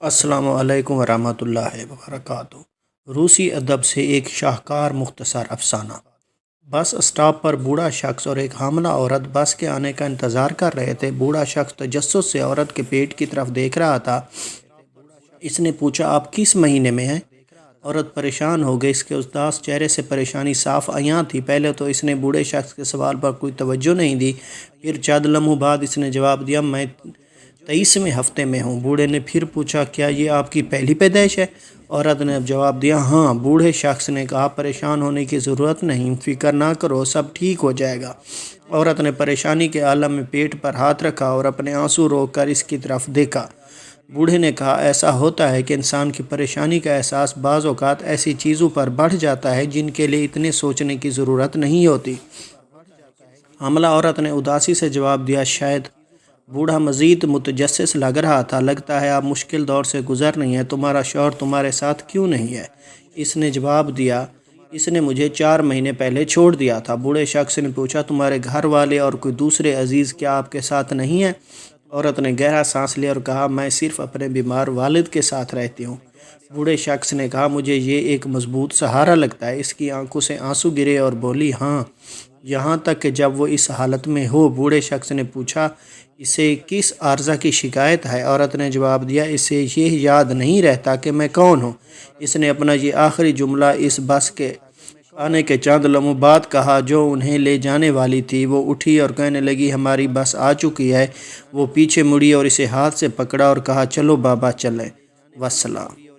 السلام علیکم ورحمۃ اللہ وبرکاتہ۔ روسی ادب سے ایک شاہکار مختصر افسانہ۔ بس اسٹاپ پر بوڑھا شخص اور ایک حاملہ عورت بس کے آنے کا انتظار کر رہے تھے۔ بوڑھا شخص تجسس سے عورت کے پیٹ کی طرف دیکھ رہا تھا۔ اس نے پوچھا، آپ کس مہینے میں ہیں؟ عورت پریشان ہو گئی۔ اس کے اداس چہرے سے پریشانی صاف عیاں تھی۔ پہلے تو اس نے بوڑھے شخص کے سوال پر کوئی توجہ نہیں دی، پھر چند لمحوں بعد اس نے جواب دیا، میں 23ویں ہفتے میں ہوں۔ بوڑھے نے پھر پوچھا، کیا یہ آپ کی پہلی پیدائش ہے؟ عورت نے جواب دیا، ہاں۔ بوڑھے شخص نے کہا، پریشان ہونے کی ضرورت نہیں، فکر نہ کرو، سب ٹھیک ہو جائے گا۔ عورت نے پریشانی کے عالم میں پیٹ پر ہاتھ رکھا اور اپنے آنسو روک کر اس کی طرف دیکھا۔ بوڑھے نے کہا، ایسا ہوتا ہے کہ انسان کی پریشانی کا احساس بعض اوقات ایسی چیزوں پر بڑھ جاتا ہے جن کے لیے اتنے سوچنے کی ضرورت نہیں ہوتی۔ حاملہ عورت نے اداسی سے جواب دیا، شاید۔ بوڑھا مزید متجسس لگ رہا تھا۔ لگتا ہے آپ مشکل دور سے گزر رہی ہیں۔ تمہارا شوہر تمہارے ساتھ کیوں نہیں ہے؟ اس نے جواب دیا، اس نے مجھے 4 مہینے پہلے چھوڑ دیا تھا۔ بوڑھے شخص نے پوچھا، تمہارے گھر والے اور کوئی دوسرے عزیز کیا آپ کے ساتھ نہیں ہیں؟ عورت نے گہرا سانس لیا اور کہا، میں صرف اپنے بیمار والد کے ساتھ رہتی ہوں۔ بوڑھے شخص نے کہا، مجھے یہ ایک مضبوط سہارا لگتا ہے۔ اس کی آنکھوں سے آنسو گرے اور بولی، ہاں، یہاں تک کہ جب وہ اس حالت میں ہو۔ بوڑھے شخص نے پوچھا، اسے کس عارضہ کی شکایت ہے؟ عورت نے جواب دیا، اسے یہ یاد نہیں رہتا کہ میں کون ہوں۔ اس نے اپنا یہ آخری جملہ اس بس کے آنے کے چند لمحوں بعد کہا جو انہیں لے جانے والی تھی۔ وہ اٹھی اور کہنے لگی، ہماری بس آ چکی ہے۔ وہ پیچھے مڑی اور اسے ہاتھ سے پکڑا اور کہا، چلو بابا چلیں۔ والسلام۔